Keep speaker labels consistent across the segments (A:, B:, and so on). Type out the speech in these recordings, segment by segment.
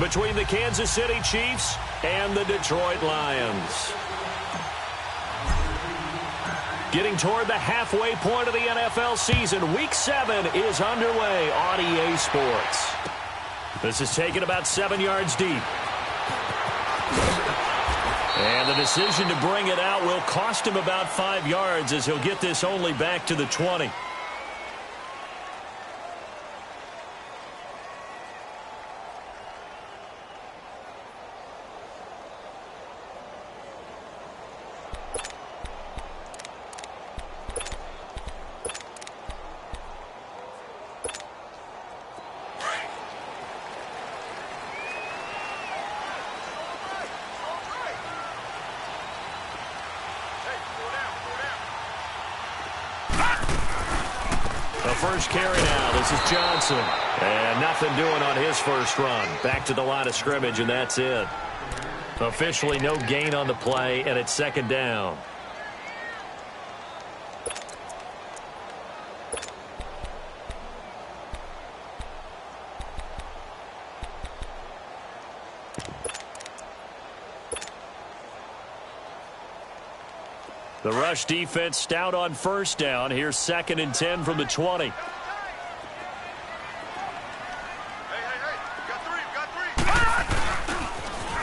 A: between the Kansas City Chiefs and the Detroit Lions. Getting toward the halfway point of the NFL season, Week 7 is underway on EA Sports. This is taken about 7 yards deep. And the decision to bring it out will cost him about 5 yards as he'll get this only back to the 20.
B: First carry now. This is Johnson.
A: And nothing doing on his first run. Back to the line of scrimmage, and that's it. Officially no gain on the play, and it's second down. The rush defense stout on first down. Here's 2nd and 10 from the 20.
C: Hey, we got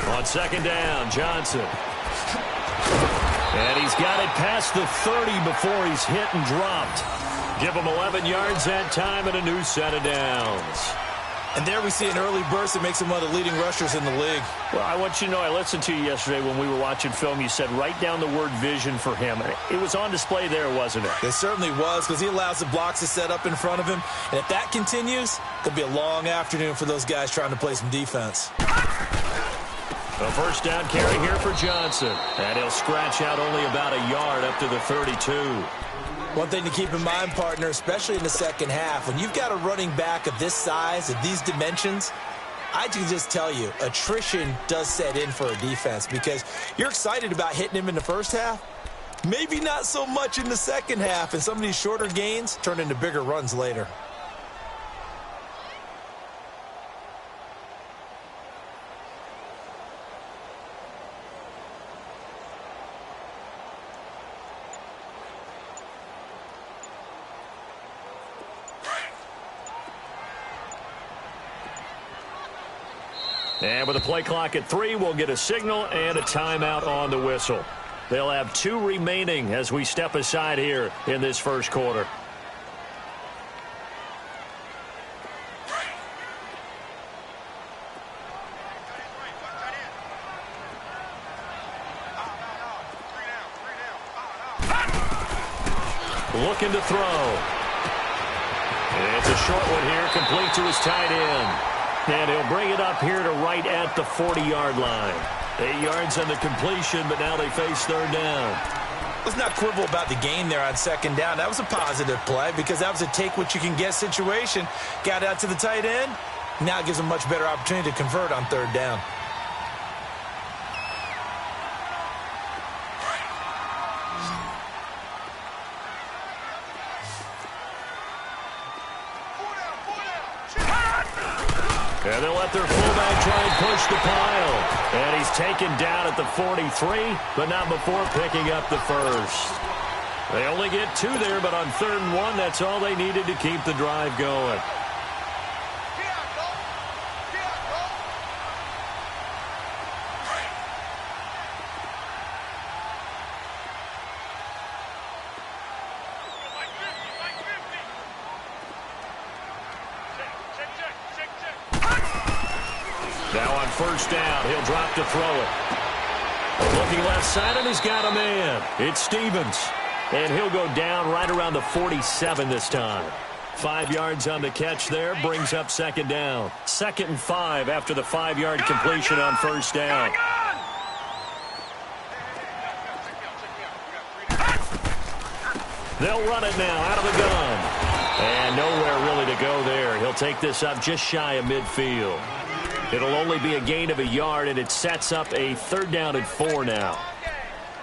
C: three.
A: On second down, Johnson. And he's got it past the 30 before he's hit and dropped. Give him 11 yards that time and a new set of downs.
B: And there we see an early burst that makes him one of the leading rushers in the league.
A: Well, I want you to know, I listened to you yesterday when we were watching film. You said write down the word vision for him. It was on display there, wasn't it?
B: It certainly was, because he allows the blocks to set up in front of him. And if that continues, it'll be a long afternoon for those guys trying to play some defense.
A: A first down carry here for Johnson. And he'll scratch out only about a yard up to the 32.
B: One thing to keep in mind, partner, especially in the second half, when you've got a running back of this size, of these dimensions, I can just tell you, attrition does set in for a defense because you're excited about hitting him in the first half. Maybe not so much in the second half, and some of these shorter gains turn into bigger runs later.
A: And with the play clock at 3, we'll get a signal and a timeout on the whistle. They'll have 2 remaining as we step aside here in this first quarter. Looking to throw. It's a short one here, complete to his tight end. And he'll bring it up here to right at the 40-yard line. 8 yards on the completion, but now they face third down.
B: Let's not quibble about the gain there on second down. That was a positive play because that was a take-what-you-can-get situation. Got out to the tight end. Now it gives them a much better opportunity to convert on third down.
A: And they'll let their fullback try and push the pile. And he's taken down at the 43, but not before picking up the first. They only get 2 there, but on 3rd and 1, that's all they needed to keep the drive going. Now on first down, he'll drop to throw it. Looking left side, and he's got a man. It's Stevens. And he'll go down right around the 47 this time. 5 yards on the catch there, brings up second down. 2nd and 5 after the 5-yard completion on first down. They'll run it now out of the gun. And nowhere really to go there. He'll take this up just shy of midfield. It'll only be a gain of a yard, and it sets up a 3rd down and 4 now.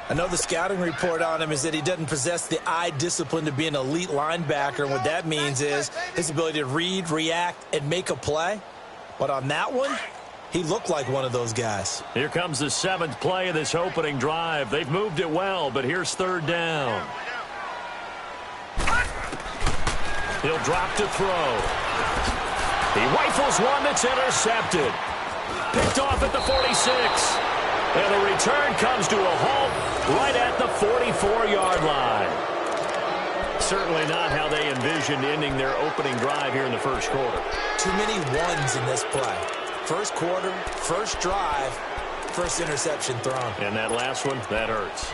B: I know the scouting report on him is that he doesn't possess the eye discipline to be an elite linebacker. And what that means is his ability to read, react, and make a play. But on that one, He looked like one of those guys.
A: Here comes the 7th play of this opening drive. They've moved it well, but here's 3rd down. He'll drop to throw. He rifles one that's intercepted. Picked off at the 46. And the return comes to a halt right at the 44-yard line. Certainly not how they envisioned ending their opening drive here in the first quarter.
B: Too many ones in this play. First quarter, first drive, first interception thrown.
A: And that last one, that hurts.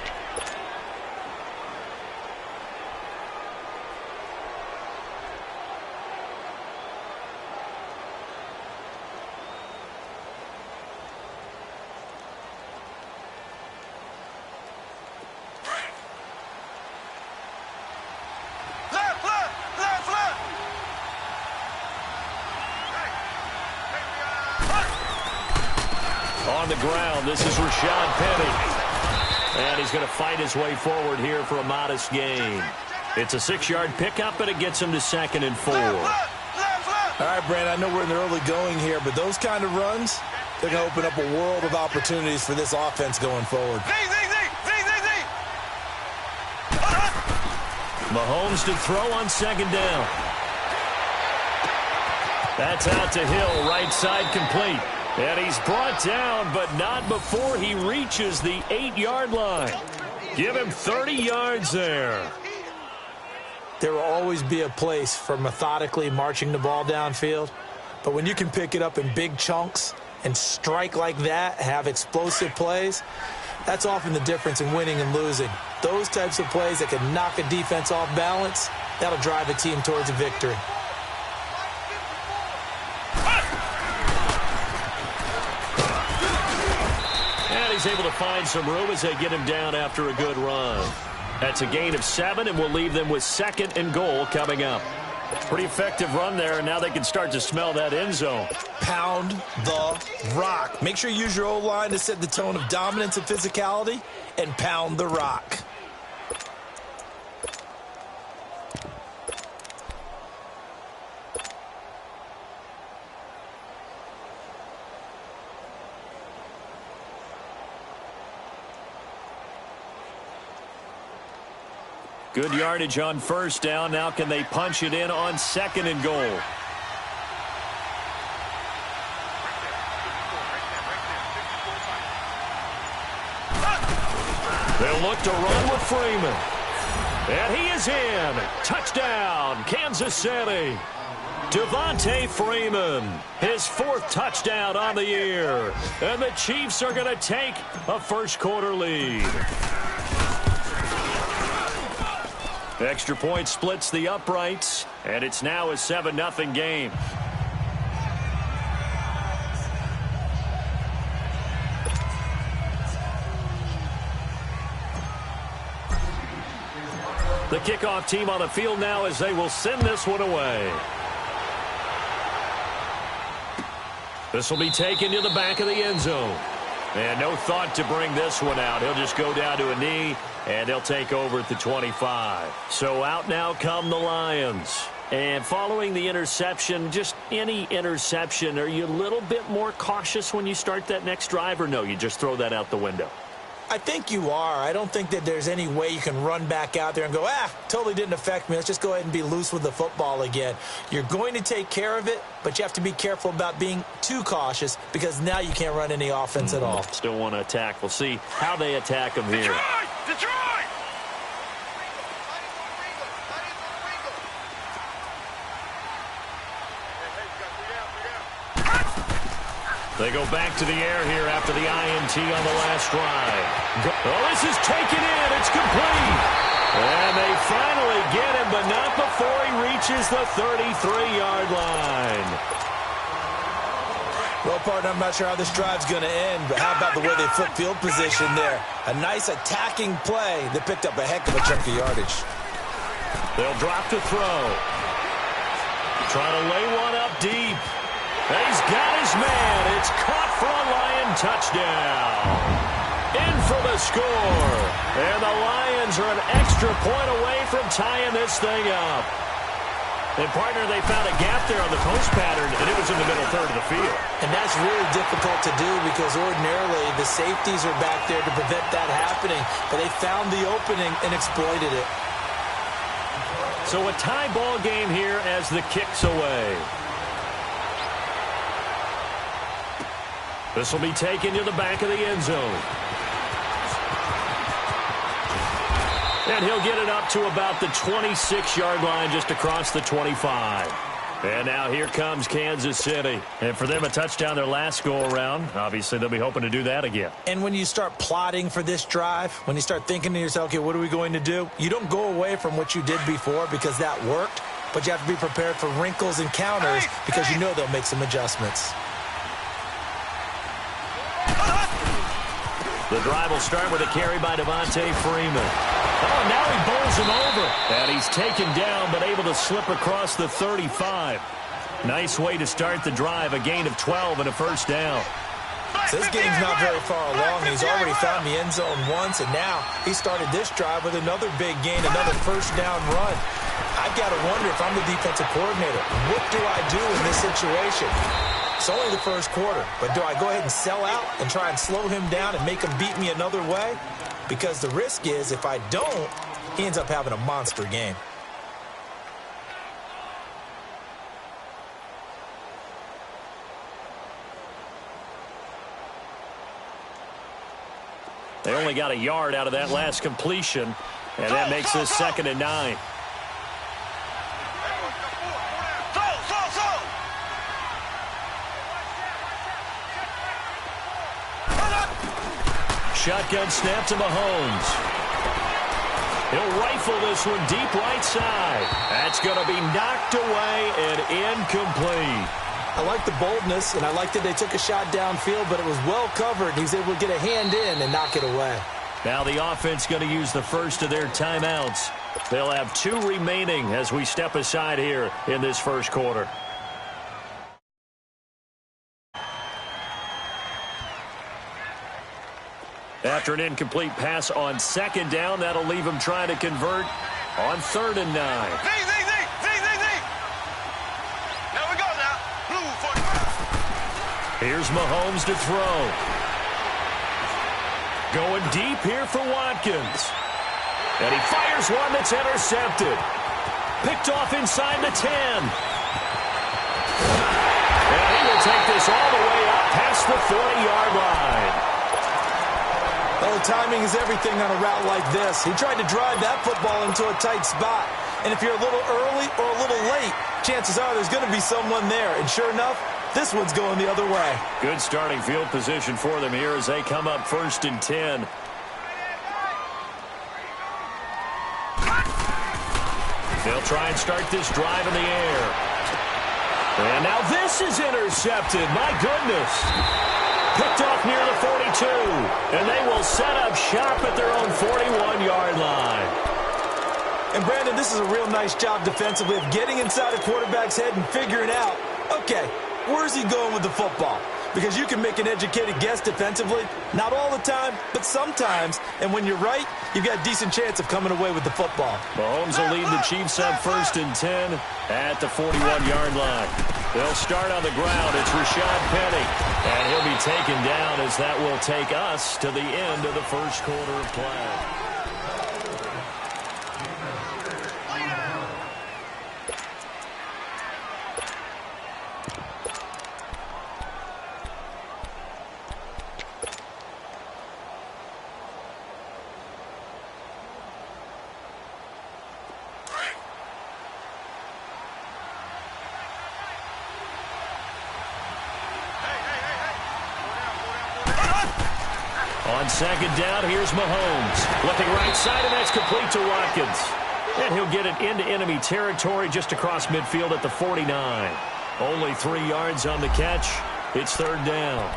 A: On the ground, this is Rashad Penny. And he's going to fight his way forward here for a modest gain. It's a 6-yard pickup, and it gets him to 2nd and 4.
B: All right, Brand, I know we're in the early going here, but those kind of runs, they're going to open up a world of opportunities for this offense going forward.
A: Mahomes to throw on 2nd down. That's out to Hill, right side complete. And he's brought down, but not before he reaches the 8-yard line. Give him 30 yards there.
B: There will always be a place for methodically marching the ball downfield. But when you can pick it up in big chunks and strike like that, have explosive plays, that's often the difference in winning and losing. Those types of plays that can knock a defense off balance, that'll drive a team towards a victory.
A: He's able to find some room as they get him down after a good run. That's a gain of 7, and we'll leave them with 2nd and goal coming up. Pretty effective run there, and now they can start to smell that end zone.
B: Pound the rock. Make sure you use your O-line to set the tone of dominance and physicality, and pound the rock.
A: Good yardage on 1st down. Now can they punch it in on 2nd and goal? They'll look to run with Freeman. And he is in. Touchdown, Kansas City. Devontae Freeman, his 4th touchdown on the year. And the Chiefs are going to take a first quarter lead. Extra point splits the uprights, and it's now a 7-0 game. The kickoff team on the field now as they will send this one away. This will be taken to the back of the end zone. And no thought to bring this one out. He'll just go down to a knee, and he'll take over at the 25. So out now come the Lions. And following the interception, just any interception, are you a little bit more cautious when you start that next drive, or no, you just throw that out the window?
B: I think you are. I don't think that there's any way you can run back out there and go, totally didn't affect me. Let's just go ahead and be loose with the football again. You're going to take care of it, but you have to be careful about being too cautious because now you can't run any offense at all.
A: Still want to attack. We'll see how they attack them here.
C: Detroit!
A: They go back to the air here after the INT on the last drive. Oh, this is taken in. It's complete. And they finally get him, but not before he reaches the 33-yard line.
B: Well, partner, I'm not sure how this drive's going to end, but how about the way they flip field position there? A nice attacking play that picked up a heck of a chunk of yardage.
A: They'll drop to throw. Trying to lay one up deep. He's got his man. It's caught for a Lion touchdown. In for the score. And the Lions are an extra point away from tying this thing up. And, partner, they found a gap there on the post pattern, and it was in the middle third of the field.
B: And that's really difficult to do because ordinarily the safeties are back there to prevent that happening. But they found the opening and exploited it.
A: So a tie ball game here as the kick's away. This will be taken to the back of the end zone. And he'll get it up to about the 26-yard line just across the 25. And now here comes Kansas City. And for them, a touchdown their last go-around. Obviously, they'll be hoping to do that again.
B: And when you start plotting for this drive, when you start thinking to yourself, okay, what are we going to do? You don't go away from what you did before because that worked, but you have to be prepared for wrinkles and counters because you know they'll make some adjustments.
A: The drive will start with a carry by Devontae Freeman. Oh, now he bowls him over. And he's taken down, but able to slip across the 35. Nice way to start the drive, a gain of 12 and a first down.
B: So this game's not very far along. He's already found the end zone once, and now he started this drive with another big gain, another first down run. I've got to wonder if I'm the defensive coordinator, what do I do in this situation? It's only the first quarter, but do I go ahead and sell out and try and slow him down and make him beat me another way? Because the risk is if I don't, he ends up having a monster game.
A: They only got a yard out of that last completion, and that makes this 2nd and 9. Shotgun snap to Mahomes. He'll rifle this one deep right side. That's going to be knocked away and incomplete.
B: I like the boldness, and I like that they took a shot downfield, but it was well covered. He was able to get a hand in and knock it away.
A: Now the offense going to use the first of their timeouts. They'll have 2 remaining as we step aside here in this first quarter. After an incomplete pass on 2nd down, that'll leave him trying to convert on 3rd and 9.
C: Z. There we go now. Blue for
A: Here's Mahomes to throw. Going deep here for Watkins. And he fires one that's intercepted. Picked off inside the 10. And he will take this all the way up past the 40-yard line.
B: Well, timing is everything on a route like this. He tried to drive that football into a tight spot. And if you're a little early or a little late, chances are there's going to be someone there. And sure enough, this one's going the other way.
A: Good starting field position for them here as they come up 1st and 10. They'll try and start this drive in the air. And now this is intercepted. My goodness. Picked off near the 42. And they will set up shop at their own 41-yard line.
B: And, Brandon, this is a real nice job defensively of getting inside a quarterback's head and figuring out, okay, where's he going with the football? Because you can make an educated guess defensively. Not all the time, but sometimes. And when you're right, you've got a decent chance of coming away with the football.
A: Mahomes will lead the Chiefs up 1st and 10 at the 41-yard line. They'll start on the ground. It's Rashad Penny. And he'll be taken down as that will take us to the end of the first quarter of play. On 2nd down, here's Mahomes. Looking right side, and that's complete to Watkins. And he'll get it into enemy territory just across midfield at the 49. Only 3 yards on the catch. It's 3rd down.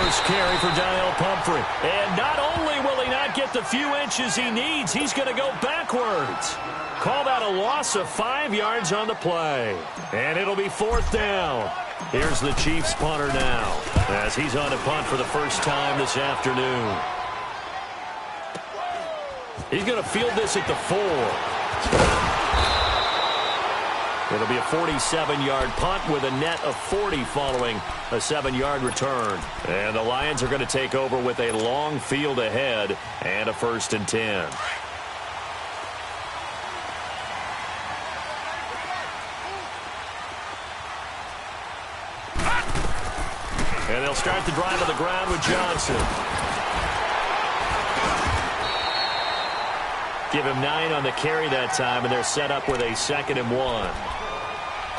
A: first carry for Daniel Pumphrey. And not only will he not get the few inches he needs, he's going to go backwards. Call that a loss of 5 yards on the play. And it'll be 4th down. Here's the Chiefs punter now as he's on to punt for the first time this afternoon. He's going to field this at the 4. It'll be a 47-yard punt with a net of 40 following a 7-yard return. And the Lions are going to take over with a long field ahead and a 1st and 10. And they'll start the drive on the ground with Johnson. Give him 9 on the carry that time, and they're set up with a 2nd and 1.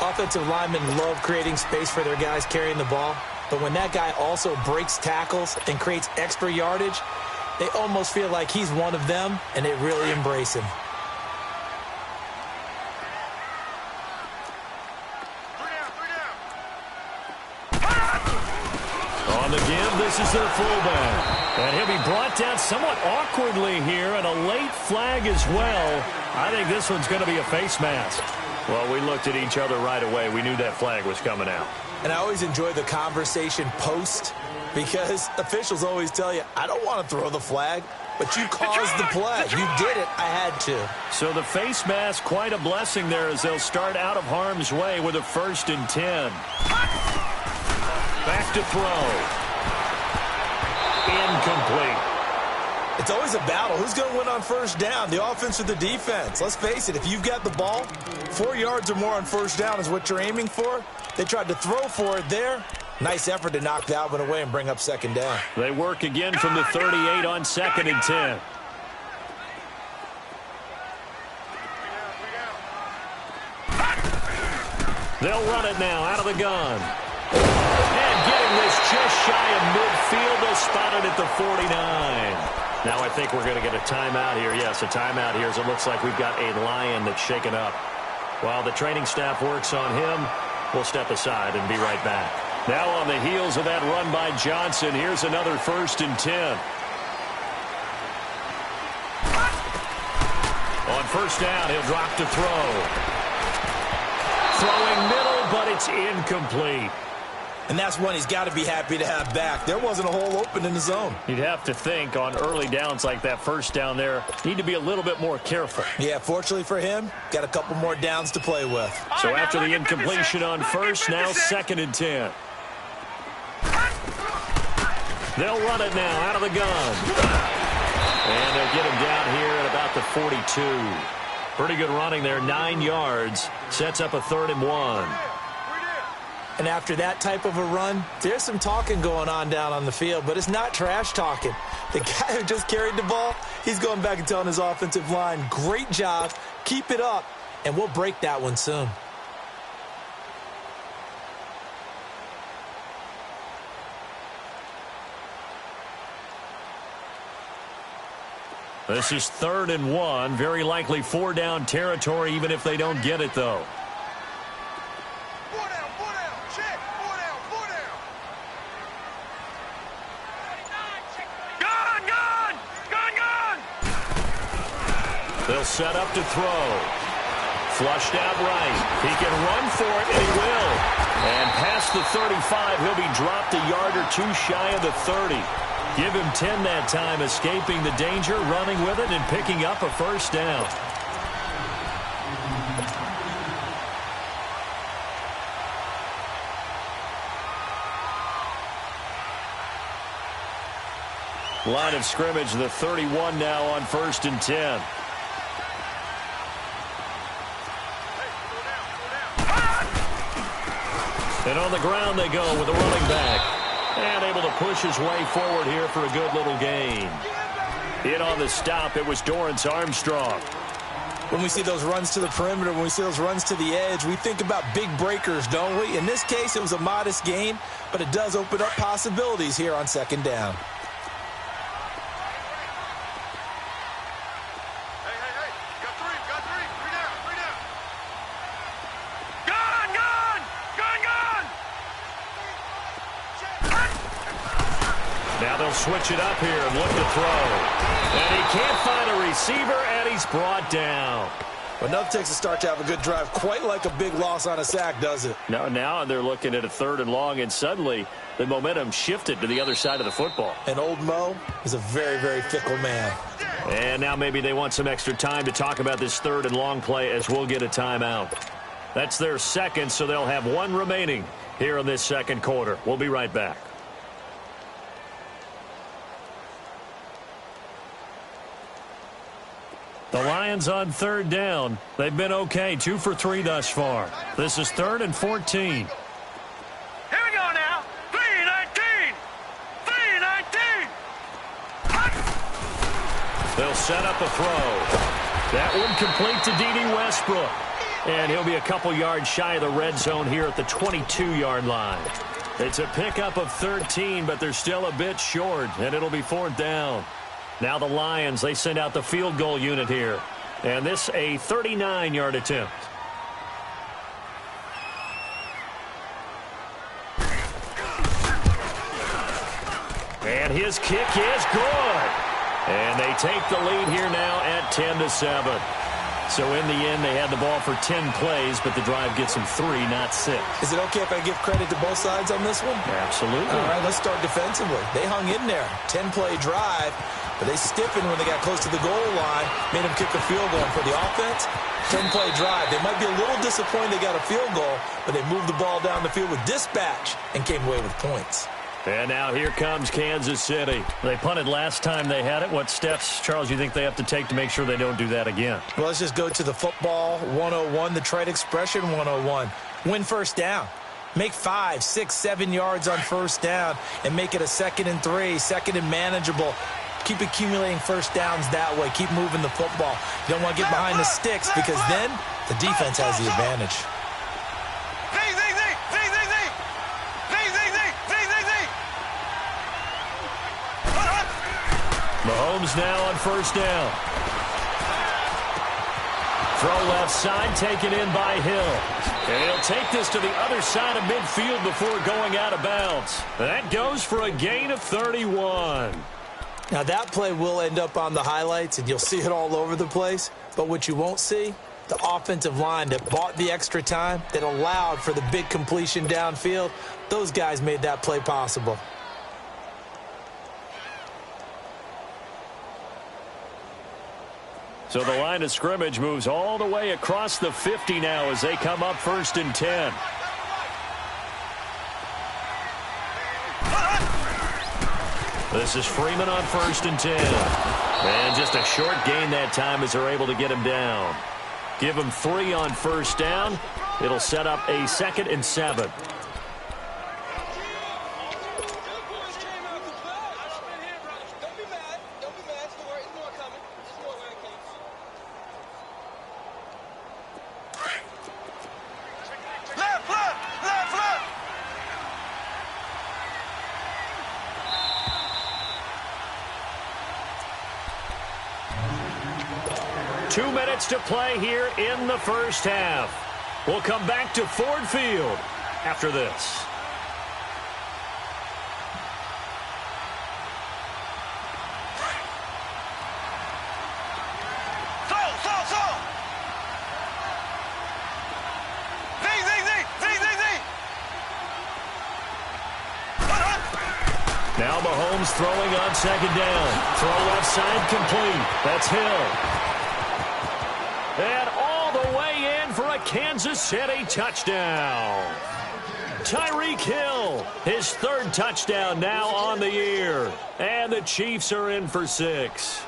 B: Offensive linemen love creating space for their guys carrying the ball, but when that guy also breaks tackles and creates extra yardage, they almost feel like he's one of them, and they really embrace him.
A: On the give, this is their fullback. And he'll be brought down somewhat awkwardly here, and a late flag as well. I think this one's going to be a face mask. Well, we looked at each other right away. We knew that flag was coming out.
B: And I always enjoy the conversation post because officials always tell you, I don't want to throw the flag, but you caused the play. You did it. I had to.
A: So the face mask, quite a blessing there as they'll start out of harm's way with a 1st and 10. Back to throw. Incomplete.
B: It's always a battle. Who's going to win on 1st down, the offense or the defense? Let's face it, if you've got the ball, 4 yards or more on 1st down is what you're aiming for. They tried to throw for it there. Nice effort to knock that one away and bring up 2nd down.
A: They work again from the 38 on 2nd and 10. They'll run it now out of the gun. And getting this just shy of midfield. They'll spot it at the 49. Now I think we're going to get a timeout here. Yes, a timeout here as it looks like we've got a Lion that's shaken up. While the training staff works on him, we'll step aside and be right back. Now on the heels of that run by Johnson, here's another 1st and 10. On 1st down, he'll drop to throw. Throwing middle, but it's incomplete.
B: And that's one he's got to be happy to have back. There wasn't a hole open in the zone.
A: You'd have to think on early downs like that 1st down there, need to be a little bit more careful.
B: Yeah, fortunately for him, got a couple more downs to play with.
A: So after the incompletion on 1st, now 2nd and 10. They'll run it now out of the gun. And they'll get him down here at about the 42. Pretty good running there, 9 yards. Sets up a 3rd and 1.
B: And after that type of a run, there's some talking going on down on the field, but it's not trash talking. The guy who just carried the ball, he's going back and telling his offensive line, great job, keep it up, and we'll break that one soon.
A: This is 3rd and 1, very likely 4-down territory, even if they don't get it, though. They'll set up to throw. Flushed out right. He can run for it, and he will. And past the 35, he'll be dropped a yard or two shy of the 30. Give him 10 that time, escaping the danger, running with it, and picking up a 1st down. Line of scrimmage, the 31 now on 1st and 10. And on the ground they go with a running back. And able to push his way forward here for a good little gain. In on the stop, it was Dorrance Armstrong.
B: When we see those runs to the perimeter, when we see those runs to the edge, we think about big breakers, don't we? In this case, it was a modest gain, but it does open up possibilities here on 2nd down.
A: switch it up here and look to throw. And he can't find a receiver, and he's brought down.
B: Enough takes a start to have a good drive. Quite like a big loss on a sack, does it?
A: Now they're looking at a 3rd and long, and suddenly the momentum shifted to the other side of the football.
B: And old Mo is a very, very fickle man.
A: And now maybe they want some extra time to talk about this 3rd and long play as we'll get a timeout. That's their second, so they'll have one remaining here in this second quarter. We'll be right back. The Lions on 3rd down. They've been okay, 2 for 3 thus far. This is 3rd and 14.
C: Here we go now. 3-19. 3-19.
A: They'll set up a throw. That one complete to D.D. Westbrook. And he'll be a couple yards shy of the red zone here at the 22-yard line. It's a pickup of 13, but they're still a bit short, and it'll be 4th down. Now the Lions, they send out the field goal unit here. And this a 39-yard attempt. And his kick is good. And they take the lead here now at 10-7. So in the end, they had the ball for 10 plays, but the drive gets them 3, not 6.
B: Is it okay if I give credit to both sides on this one?
A: Absolutely.
B: All right, let's start defensively. They hung in there. 10-play drive, but they stiffened when they got close to the goal line, made them kick a field goal. And for the offense, 10-play drive. They might be a little disappointed they got a field goal, but they moved the ball down the field with dispatch and came away with points.
A: And now here comes Kansas City. They punted last time they had it. What steps, Charles, you think they have to take to make sure they don't do that again?
B: Well, let's just go to the football 101, the trade expression 101. Win first down. Make 5, 6, 7 yards on first down and make it a 2nd and 3, 2nd and manageable. Keep accumulating first downs that way. Keep moving the football. You don't want to get behind the sticks because then the defense has the advantage.
A: Mahomes now on first down. Throw left side, taken in by Hill. And he'll take this to the other side of midfield before going out of bounds. That goes for a gain of 31.
B: Now that play will end up on the highlights, and you'll see it all over the place. But what you won't see, the offensive line that bought the extra time, that allowed for the big completion downfield, those guys made that play possible.
A: So the line of scrimmage moves all the way across the 50 now as they come up 1st and 10. This is Freeman on 1st and 10. And just a short gain that time as they're able to get him down. Give him 3 on first down. It'll set up a 2nd and 7. To play here in the first half. We'll come back to Ford Field after this. Now Mahomes throwing on 2nd down. Throw left side complete. That's Hill. And all the way in for a Kansas City touchdown. Tyreek Hill, his 3rd touchdown now on the year. And the Chiefs are in for 6.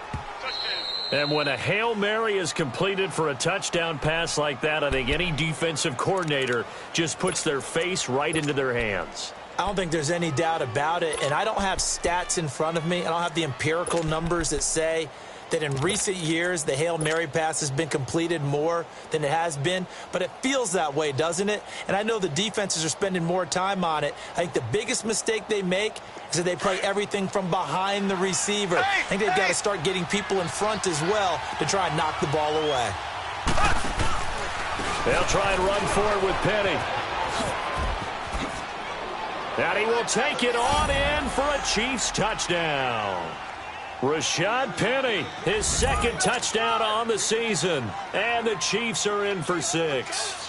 A: And when a Hail Mary is completed for a touchdown pass like that, I think any defensive coordinator just puts their face right into their hands.
B: I don't think there's any doubt about it. And I don't have stats in front of me. I don't have the empirical numbers that say that in recent years, the Hail Mary pass has been completed more than it has been. But it feels that way, doesn't it? And I know the defenses are spending more time on it. I think the biggest mistake they make is that they play everything from behind the receiver. I think they've got to start getting people in front as well to try and knock the ball away. They'll
A: try and run for it with Penny. And he will take it on in for a Chiefs touchdown. Rashad Penny, his second touchdown on the season. And the Chiefs are in for 6.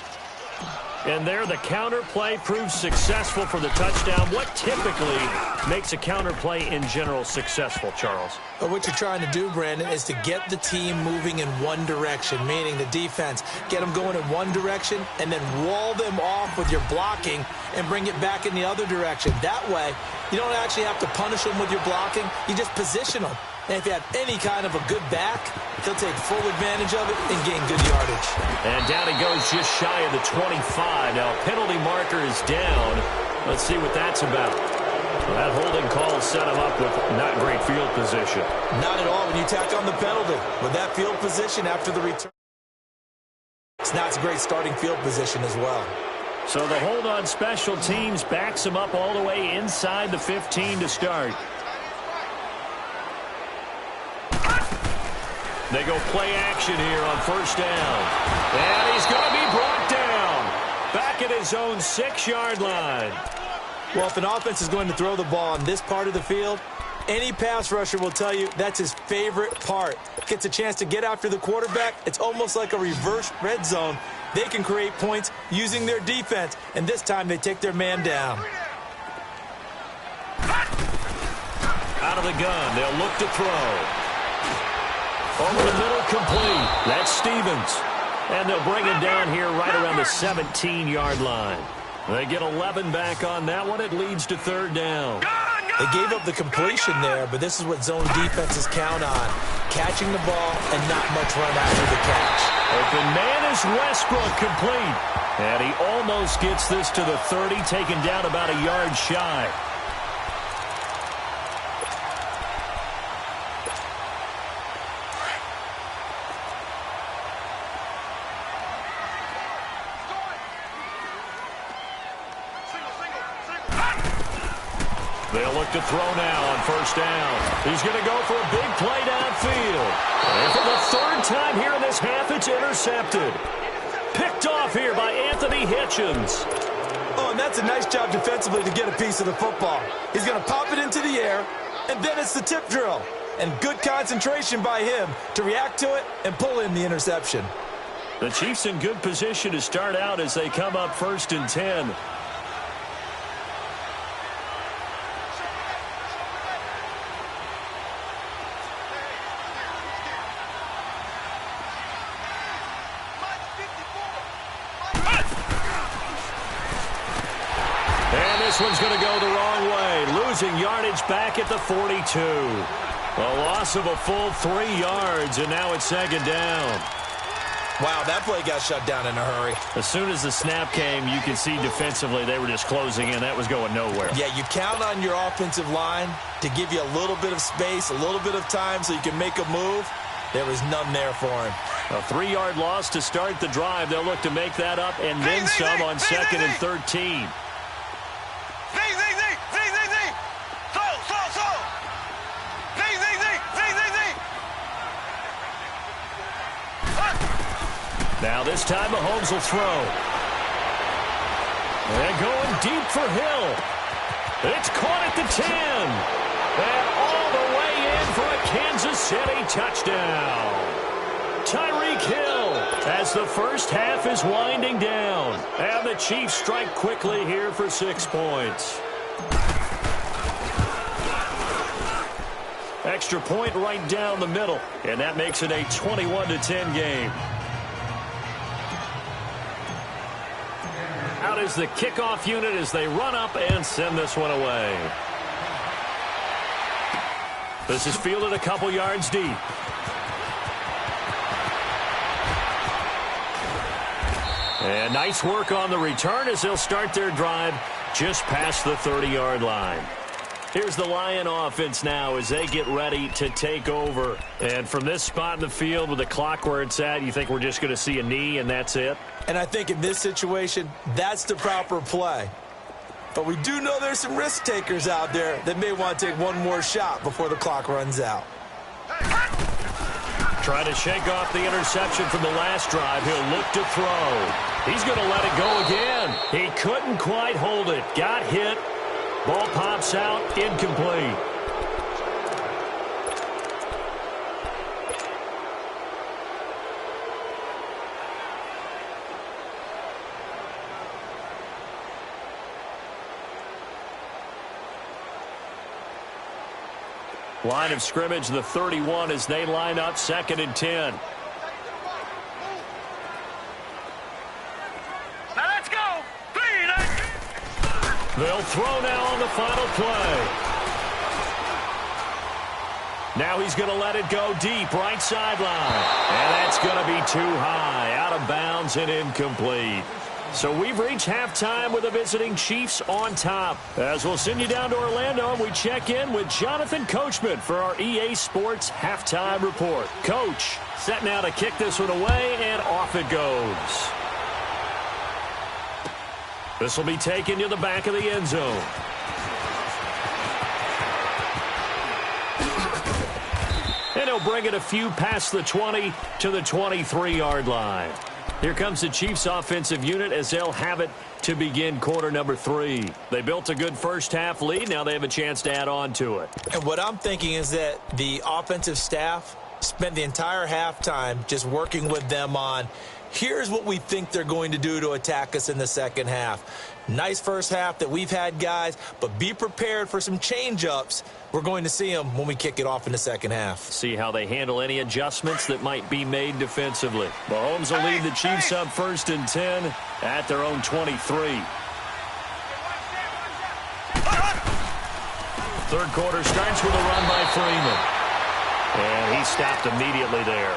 A: And there, the counter play proves successful for the touchdown. What typically makes a counter play in general successful, Charles?
B: But what you're trying to do, Brandon, is to get the team moving in one direction, meaning the defense, get them going in one direction and then wall them off with your blocking and bring it back in the other direction. That way, you don't actually have to punish them with your blocking. You just position them. And if you have any kind of a good back, they'll take full advantage of it and gain good yardage.
A: And down he goes just shy of the 25. Now, penalty marker is down. Let's see what that's about. Well, that holding call set him up with not great field position.
B: Not at all when you tack on the penalty. With that field position after the return, it's not a great starting field position as well.
A: So the hold on special teams backs him up all the way inside the 15 to start. They go play action here on first down. And he's going to be brought down. Back at his own 6-yard line.
B: Well, if an offense is going to throw the ball on this part of the field, any pass rusher will tell you that's his favorite part. Gets a chance to get after the quarterback. It's almost like a reverse red zone. They can create points using their defense. And this time they take their man down.
A: Out of the gun. They'll look to throw. Over the middle, complete. That's Stevens. And they'll bring him down here right around the 17-yard line. They get 11 back on that one. It leads to third down.
B: They gave up the completion there, but this is what zone defenses count on. Catching the ball and not much run after the catch.
A: Open man is Westbrook, complete. And he almost gets this to the 30, taken down about a yard shy. They'll look to throw now on first down. He's going to go for a big play downfield. And for the third time here in this half, it's intercepted. Picked off here by Anthony Hitchens.
B: Oh, and that's a nice job defensively to get a piece of the football. He's going to pop it into the air, and then it's the tip drill. And good concentration by him to react to it and pull in the interception.
A: The Chiefs in good position to start out as they come up 1st and 10. This one's going to go the wrong way, losing yardage back at the 42. A loss of a full 3 yards, and now it's 2nd down.
B: Wow, that play got shut down in a hurry.
A: As soon as the snap came, you can see defensively they were just closing in. That was going nowhere.
B: Yeah, you count on your offensive line to give you a little bit of space, a little bit of time so you can make a move. There was none there for him.
A: A 3-yard loss to start the drive. They'll look to make that up and then some on 2nd and 13. Now this time Mahomes will throw. And going deep for Hill. It's caught at the 10. And all the way in for a Kansas City touchdown. Tyreek Hill as the first half is winding down. And the Chiefs strike quickly here for 6 points. Extra point right down the middle. And that makes it a 21-10 game. Out is the kickoff unit as they run up and send this one away. This is fielded a couple yards deep. And nice work on the return as they'll start their drive just past the 30-yard line. Here's the Lion offense now as they get ready to take over. And from this spot in the field with the clock where it's at, you think we're just going to see a knee and that's it?
B: And I think in this situation, that's the proper play. But we do know there's some risk takers out there that may want to take one more shot before the clock runs out.
A: Trying to shake off the interception from the last drive. He'll look to throw. He's going to let it go again. He couldn't quite hold it. Got hit. Ball pops out, incomplete. Line of scrimmage, the 31, as they line up 2nd and 10.
C: Now let's go. 3-19.
A: They'll throw now on the final play. Now he's going to let it go deep, right sideline. And that's going to be too high, out of bounds and incomplete. So we've reached halftime with the visiting Chiefs on top. As we'll send you down to Orlando, and we check in with Jonathan Coachman for our EA Sports Halftime Report. Coach, set now to kick this one away, and off it goes. This will be taken to the back of the end zone. And he'll bring it a few past the 20 to the 23-yard line. Here comes the Chiefs offensive unit as they'll have it to begin quarter number 3. They built a good first half lead. Now they have a chance to add on to it.
B: And what I'm thinking is that the offensive staff spent the entire halftime just working with them on, here's what we think they're going to do to attack us in the second half. Nice first half that we've had, guys, but be prepared for some change-ups. We're going to see them when we kick it off in the second half.
A: See how they handle any adjustments that might be made defensively. Mahomes will lead the Chiefs up 1st and 10 at their own 23. Third quarter starts with a run by Freeman. And he stopped immediately there.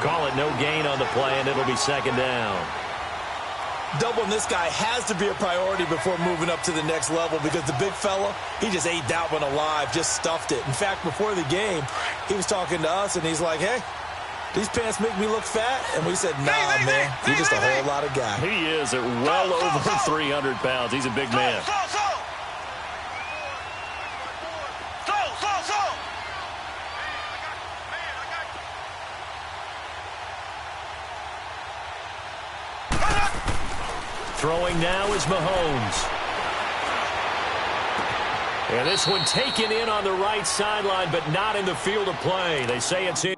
A: Call it no gain on the play, and it'll be 2nd down.
B: Doubling this guy has to be a priority before moving up to the next level because the big fella, he just ate that one alive, just stuffed it. In fact, before the game, he was talking to us, and he's like, hey, these pants make me look fat? And we said, nah, man, you're just a whole lot of guy.
A: He is at well over 300 pounds. He's a big man. Throwing now is Mahomes. And this one taken in on the right sideline, but not in the field of play. They say it's in.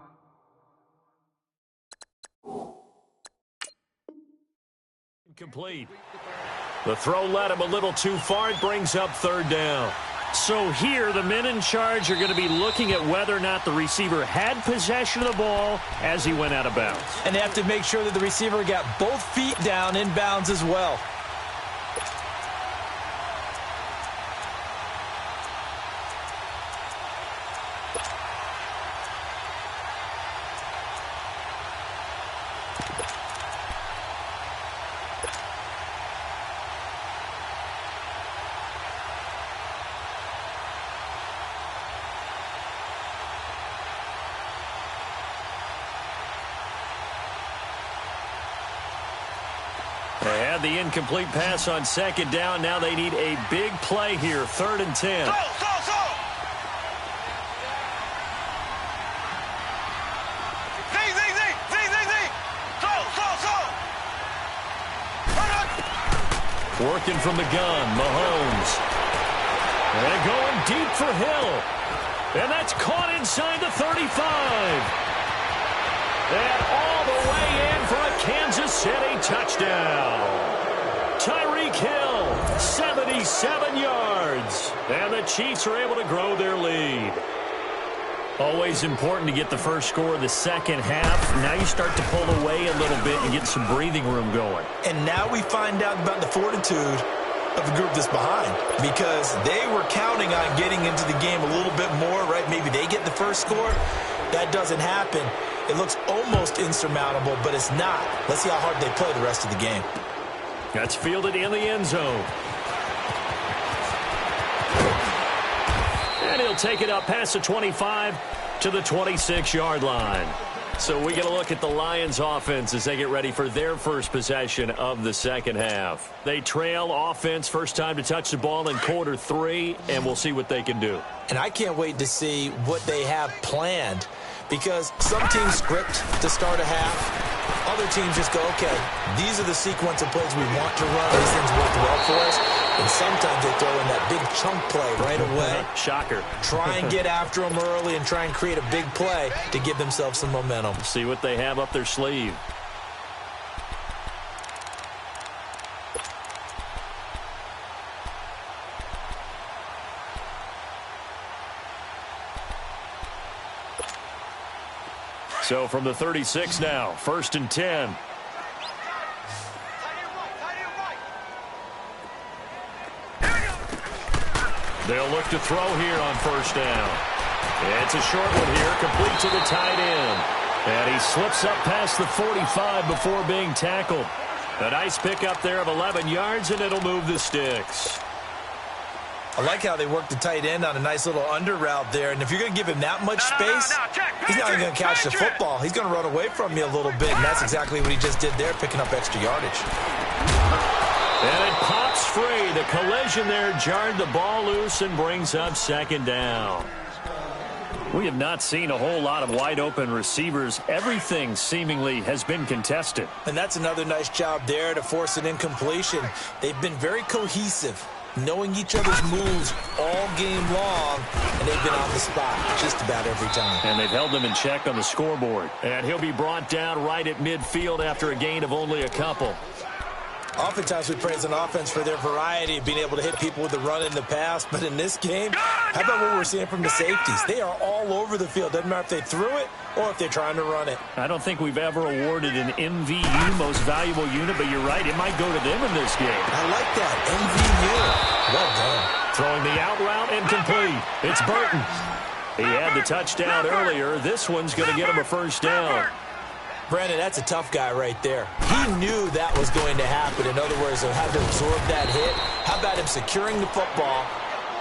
A: Incomplete. The throw led him a little too far. It brings up 3rd down. So here, the men in charge are going to be looking at whether or not the receiver had possession of the ball as he went out of bounds.
B: And they have to make sure that the receiver got both feet down in bounds as well.
A: They had the incomplete pass on 2nd down. Now they need a big play here, 3rd and 10. Working from the gun, Mahomes. And going deep for Hill. And that's caught inside the 35. And all the way in for a Kansas City touchdown. Tyreek Hill, 77 yards. And the Chiefs are able to grow their lead. Always important to get the first score of the second half. Now you start to pull away a little bit and get some breathing room going.
B: And now we find out about the fortitude of the group that's behind, because they were counting on getting into the game a little bit more, right? Maybe they get the first score. That doesn't happen. It looks almost insurmountable, but it's not. Let's see how hard they play the rest of the game.
A: That's fielded in the end zone. And he'll take it up past the 25 to the 26-yard line. So we get a look at the Lions offense as they get ready for their first possession of the second half. They trail offense, first time to touch the ball in quarter 3, and we'll see what they can do.
B: And I can't wait to see what they have planned, because some teams script to start a half. Other teams just go, okay, these are the sequence of plays we want to run. These things work well for us. And sometimes they throw in that big chunk play right away.
A: Shocker.
B: Try and get after them early and try and create a big play to give themselves some momentum.
A: See what they have up their sleeve. So from the 36 now, 1st and 10. They'll look to throw here on 1st down. It's a short one here, complete to the tight end. And he slips up past the 45 before being tackled. A nice pickup there of 11 yards, and it'll move the sticks.
B: I like how they work the tight end on a nice little under route there. And if you're going to give him that much space, he's not even going to catch the football. He's going to run away from you a little bit, and that's exactly what he just did there, picking up extra yardage.
A: And it pops free. The collision there jarred the ball loose and brings up 2nd down. We have not seen a whole lot of wide-open receivers. Everything seemingly has been contested.
B: And that's another nice job there to force an incompletion. They've been very cohesive, knowing each other's moves all game long, and they've been on the spot just about every time.
A: And they've held them in check on the scoreboard. And he'll be brought down right at midfield after a gain of only a couple.
B: Oftentimes we praise an offense for their variety of being able to hit people with the run in the pass, but in this game, how about what we're seeing from the safeties? They are all over the field. Doesn't matter if they threw it or if they're trying to run it.
A: I don't think we've ever awarded an MVU, most valuable unit, but you're right, it might go to them in this game.
B: I like that, MVU. Well done.
A: Throwing the out route incomplete. It's Burton. He had the touchdown earlier. This one's going to get him a 1st down.
B: Brandon, that's a tough guy right there. He knew that was going to happen. In other words, he'll have to absorb that hit. How about him securing the football,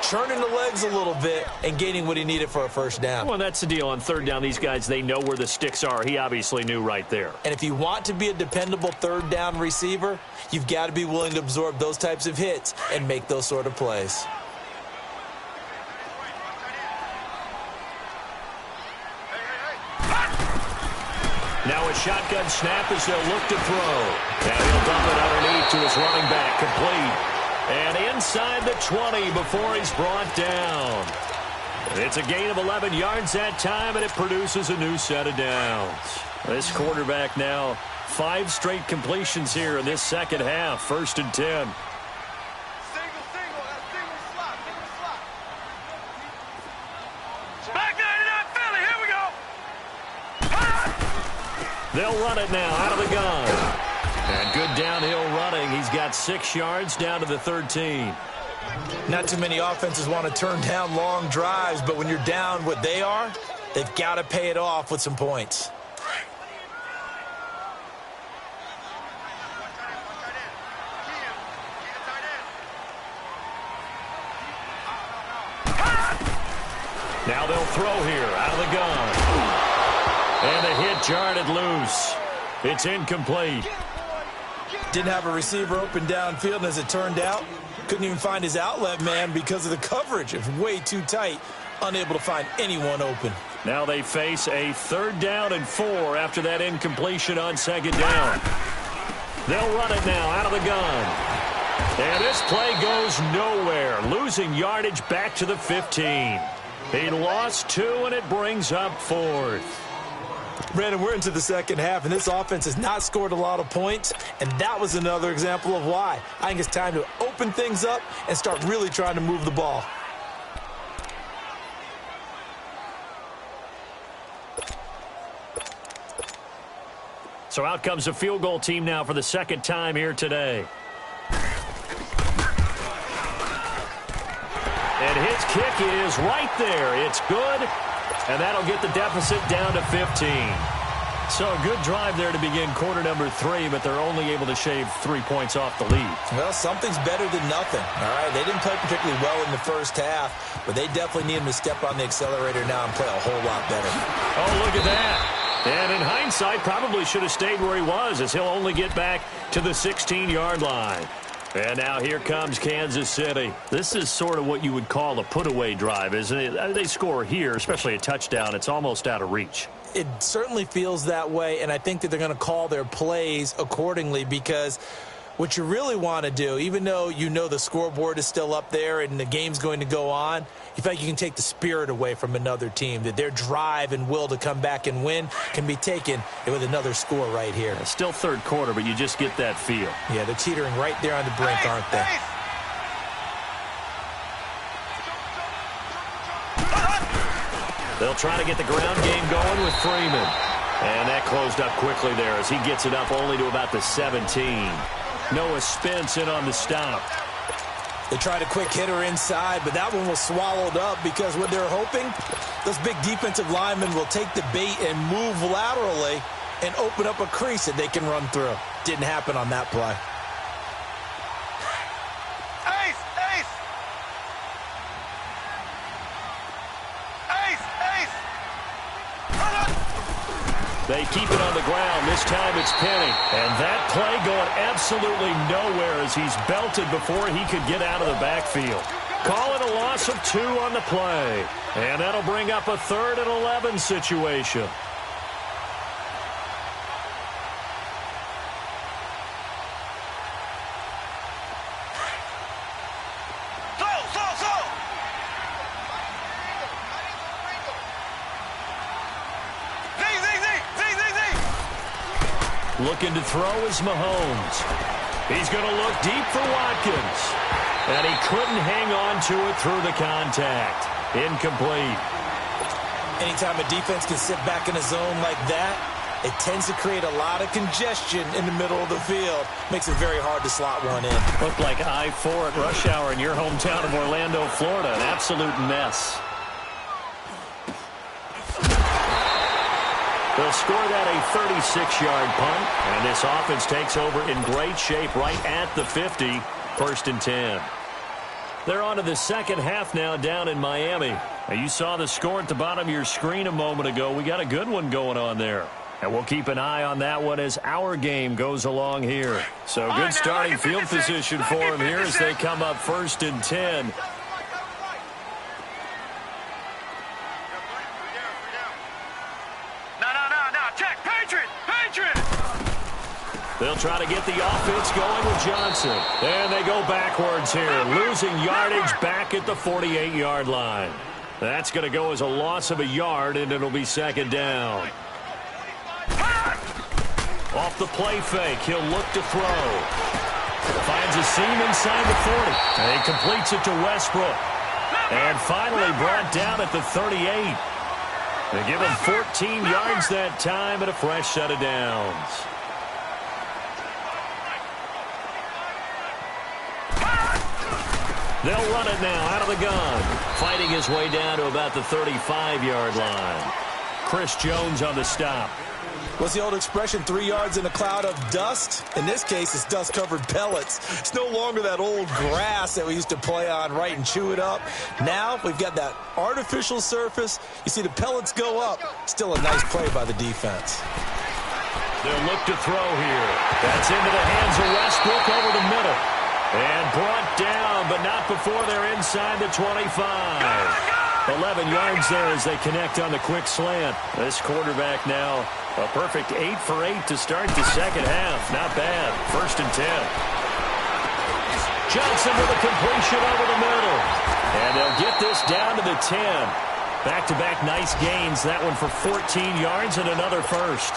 B: churning the legs a little bit, and gaining what he needed for a 1st down?
A: Well, that's the deal. On 3rd down, these guys, they know where the sticks are. He obviously knew right there.
B: And if you want to be a dependable 3rd down receiver, you've got to be willing to absorb those types of hits and make those sort of plays.
A: Now a shotgun snap as they'll look to throw. And he'll dump it underneath to his running back, complete. And inside the 20 before he's brought down. It's a gain of 11 yards that time, and it produces a new set of downs. This quarterback now 5 straight completions here in this 2nd half, 1st and 10. They'll run it now out of the gun. And good downhill running. He's got 6 yards down to the 13.
B: Not too many offenses want to turn down long drives, but when you're down what they are, they've got to pay it off with some points.
A: Now they'll throw here out of the gun. And the hit jarred it loose. It's incomplete.
B: Didn't have a receiver open downfield, and as it turned out, couldn't even find his outlet man because of the coverage. It's way too tight, unable to find anyone open.
A: Now they face a 3rd down and 4 after that incompletion on 2nd down. They'll run it now out of the gun. And this play goes nowhere, losing yardage back to the 15. He lost 2, and it brings up 4th.
B: Brandon, we're into the 2nd half, and this offense has not scored a lot of points, and that was another example of why. I think it's time to open things up and start really trying to move the ball.
A: So out comes the field goal team now for the 2nd time here today. And his kick is right there. It's good. And that'll get the deficit down to 15. So a good drive there to begin quarter number 3, but they're only able to shave 3 points off the lead.
B: Well, something's better than nothing. All right, they didn't play particularly well in the 1st half, but they definitely need him to step on the accelerator now and play a whole lot better.
A: Oh, look at that. And in hindsight, probably should have stayed where he was, as he'll only get back to the 16-yard line. And now here comes Kansas City. This is sort of what you would call a put-away drive, isn't it? They score here, especially a touchdown. It's almost out of reach.
B: It certainly feels that way, and I think that they're going to call their plays accordingly because What you really want to do, even though you know the scoreboard is still up there and the game's going to go on, you feel like you can take the spirit away from another team, that their drive and will to come back and win can be taken with another score right here.
A: It's still third quarter, but you just get that feel.
B: Yeah, they're teetering right there on the brink, aren't they?
A: They'll try to get the ground game going with Freeman. And that closed up quickly there as he gets it up only to about the 17. Noah Spence in on the stop.
B: They tried a quick hitter inside, but that one was swallowed up because what they're hoping, those big defensive linemen will take the bait and move laterally and open up a crease that they can run through. Didn't happen on that play.
C: Ace! Ace! Ace! Ace!
A: They keep it on the ground. This time it's Penny. And that play going absolutely nowhere as he's belted before he could get out of the backfield. Call it a loss of 2 on the play. And that'll bring up a 3rd and 11 situation. Looking to throw is Mahomes. He's going to look deep for Watkins. And he couldn't hang on to it through the contact. Incomplete.
B: Anytime a defense can sit back in a zone like that, it tends to create a lot of congestion in the middle of the field. Makes it very hard to slot one in.
A: Looked like I-4 at rush hour in your hometown of Orlando, Florida. An absolute mess. They'll score that a 36-yard punt, and this offense takes over in great shape right at the 50, 1st and 10. They're on to the second half now down in Miami. Now, you saw the score at the bottom of your screen a moment ago. We got a good one going on there. And we'll keep an eye on that one as our game goes along here. So good starting field position for them here as they come up 1st and 10. They'll try to get the offense going with Johnson. And they go backwards here, losing yardage back at the 48-yard line. That's going to go as a loss of a yard, and it'll be 2nd down. Off the play fake, he'll look to throw. Finds a seam inside the 40. And he completes it to Westbrook. And finally brought down at the 38. They give him 14 yards that time and a fresh set of downs. They'll run it now out of the gun. Fighting his way down to about the 35-yard line. Chris Jones on the stop.
B: What's the old expression, 3 yards in a cloud of dust? In this case, it's dust-covered pellets. It's no longer that old grass that we used to play on, right, and chew it up. Now we've got that artificial surface. You see the pellets go up. Still a nice play by the defense.
A: They'll look to throw here. That's into the hands of Westbrook over the middle. And brought down, but not before they're inside the 25. 11 yards there as they connect on the quick slant. This quarterback now a perfect 8 for 8 to start the second half. Not bad. 1st and 10. Johnson with a completion over the middle. And they'll get this down to the 10. Back-to-back nice gains. That one for 14 yards and another first.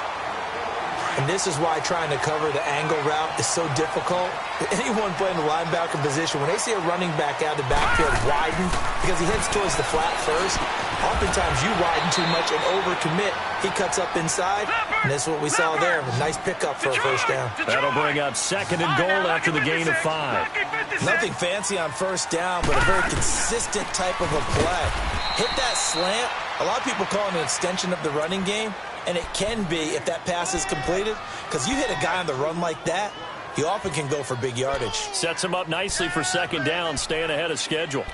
B: And this is why trying to cover the angle route is so difficult. Anyone playing the linebacker position, when they see a running back out of the backfield widen, because he heads towards the flat first, oftentimes you widen too much and overcommit. He cuts up inside, and this is what we saw there. A nice pickup for a first down.
A: That'll bring up 2nd and goal after the gain of 5.
B: Nothing fancy on first down, but a very consistent type of a play. Hit that slant. A lot of people call it an extension of the running game. And it can be if that pass is completed, because you hit a guy on the run like that, he often can go for big yardage.
A: Sets him up nicely for 2nd down, staying ahead of schedule.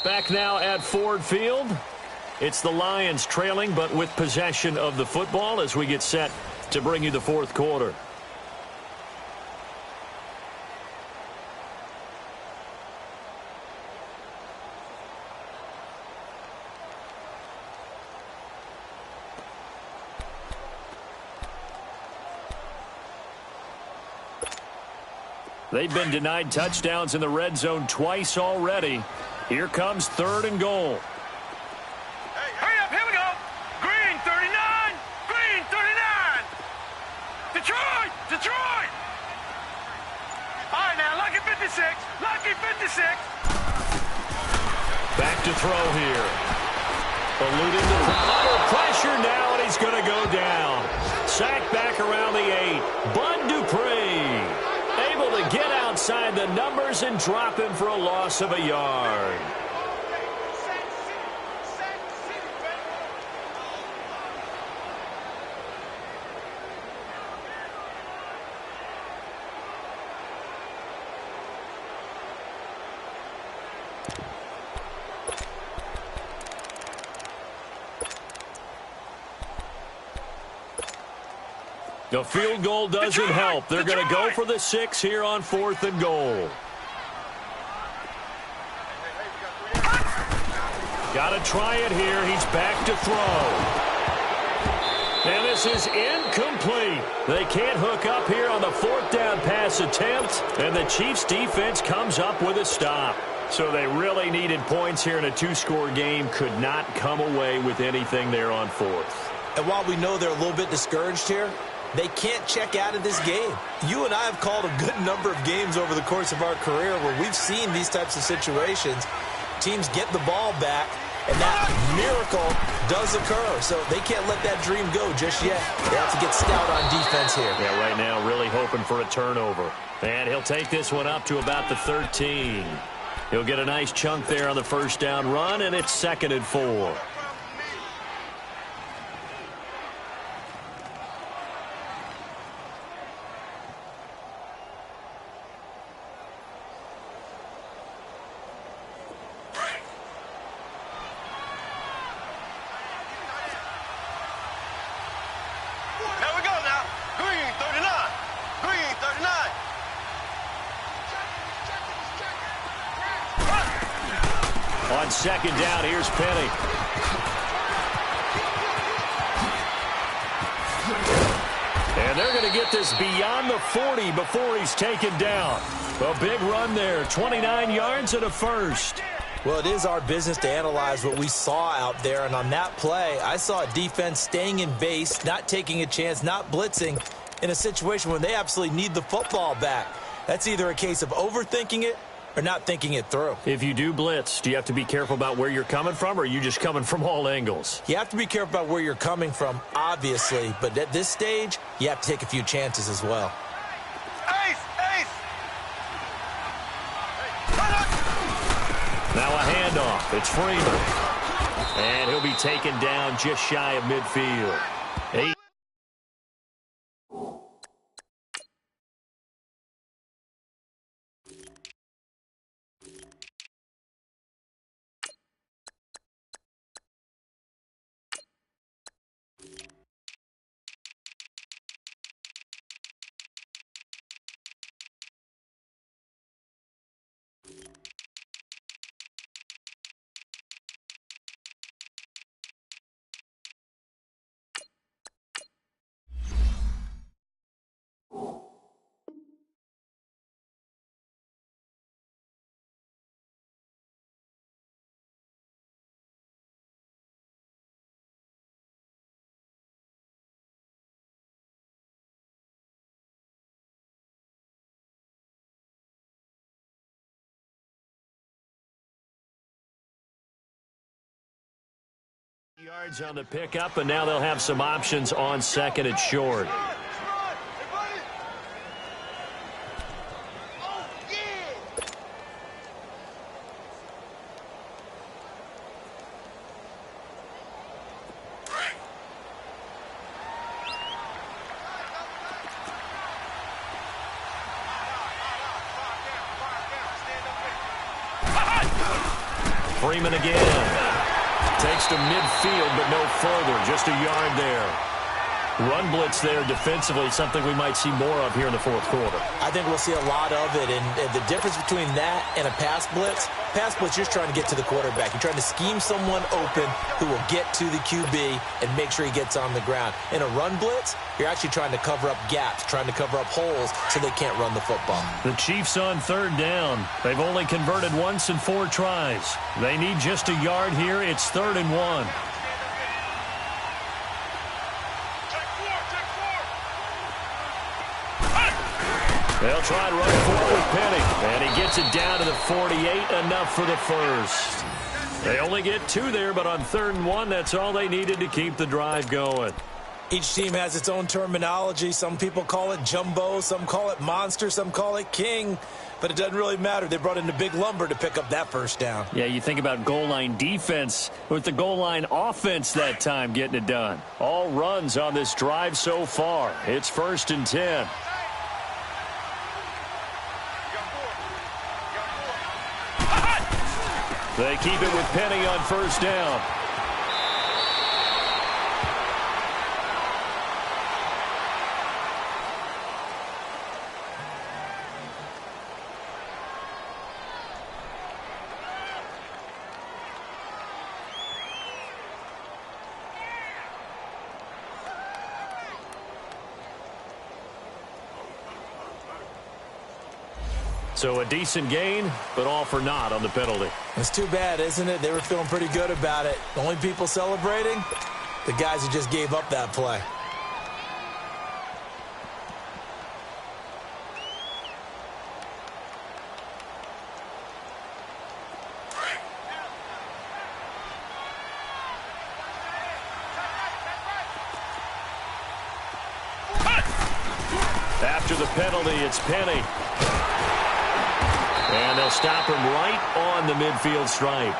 A: Back now at Ford Field. It's the Lions trailing, but with possession of the football as we get set to bring you the 4th quarter. They've been denied touchdowns in the red zone twice already. Here comes 3rd and goal.
C: Hurry up, here we go. Green 39, green 39. Detroit, Detroit. All right, now, lucky 56, lucky 56.
A: Back to throw here. Eluding the under pressure now, and he's going to go down. Sacked back around the 8. Bud Dupree able to get outside the numbers and drop him for a loss of a yard. The field goal doesn't help. They're going to go for the 6 here on 4th and goal. Got to try it here. He's back to throw. And this is incomplete. They can't hook up here on the 4th down pass attempt. And the Chiefs defense comes up with a stop. So they really needed points here in a 2-score game. Could not come away with anything there on 4th.
B: And while we know they're a little bit discouraged here, they can't check out of this game. You and I have called a good number of games over the course of our career where we've seen these types of situations. Teams get the ball back, and that miracle does occur. So they can't let that dream go just yet. They have to get stout on defense here.
A: Yeah, right now really hoping for a turnover. And he'll take this one up to about the 13. He'll get a nice chunk there on the 1st down run, and it's 2nd and 4. On 2nd down, here's Penny. And they're going to get this beyond the 40 before he's taken down. A big run there, 29 yards and a first.
B: Well, it is our business to analyze what we saw out there. And on that play, I saw a defense staying in base, not taking a chance, not blitzing in a situation where they absolutely need the football back. That's either a case of overthinking it or not thinking it through.
A: If you do blitz, do you have to be careful about where you're coming from, or are you just coming from all angles?
B: You have to be careful about where you're coming from, obviously. But at this stage, you have to take a few chances as well.
C: Ace, ace.
A: Now a handoff. It's Freeman. And he'll be taken down just shy of midfield. 8. Yards on the pickup, and now they'll have some options on 2nd and short. Freeman again. Takes to midfield, but no further. Just a yard there. Run blitz there defensively, something we might see more of here in the fourth quarter.
B: I think we'll see a lot of it, and the difference between that and a pass blitz, you're trying to get to the quarterback. You're trying to scheme someone open who will get to the QB and make sure he gets on the ground. In a run blitz, you're actually trying to cover up gaps, trying to cover up holes so they can't run the football.
A: The Chiefs on third down. They've only converted once in 4 tries. They need just a yard here. It's 3rd and 1. They'll try and run for it with Penny. And he gets it down to the 48, enough for the first. They only get 2 there, but on 3rd and 1, that's all they needed to keep the drive going.
B: Each team has its own terminology. Some people call it jumbo, some call it monster, some call it king. But it doesn't really matter. They brought in the big lumber to pick up that first down.
A: Yeah, you think about goal line defense with the goal line offense that time getting it done. All runs on this drive so far. It's 1st and 10. They keep it with Penny on 1st down. So a decent gain, but all for naught on the penalty.
B: It's too bad, isn't it? They were feeling pretty good about it. The only people celebrating, the guys who just gave up that play.
A: After the penalty, it's Penny. And they'll stop him right on the midfield stripe.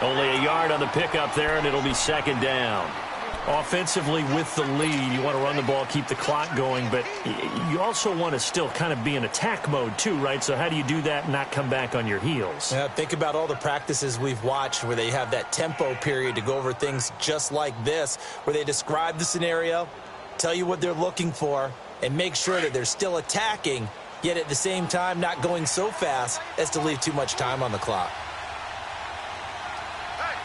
A: Only a yard on the pickup there, and it'll be 2nd down. Offensively with the lead, you want to run the ball, keep the clock going, but you also want to still kind of be in attack mode too, right? So how do you do that and not come back on your heels?
B: Yeah, think about all the practices we've watched where they have that tempo period to go over things just like this, where they describe the scenario, tell you what they're looking for, and make sure that they're still attacking, yet at the same time not going so fast as to leave too much time on the clock.
C: Hey,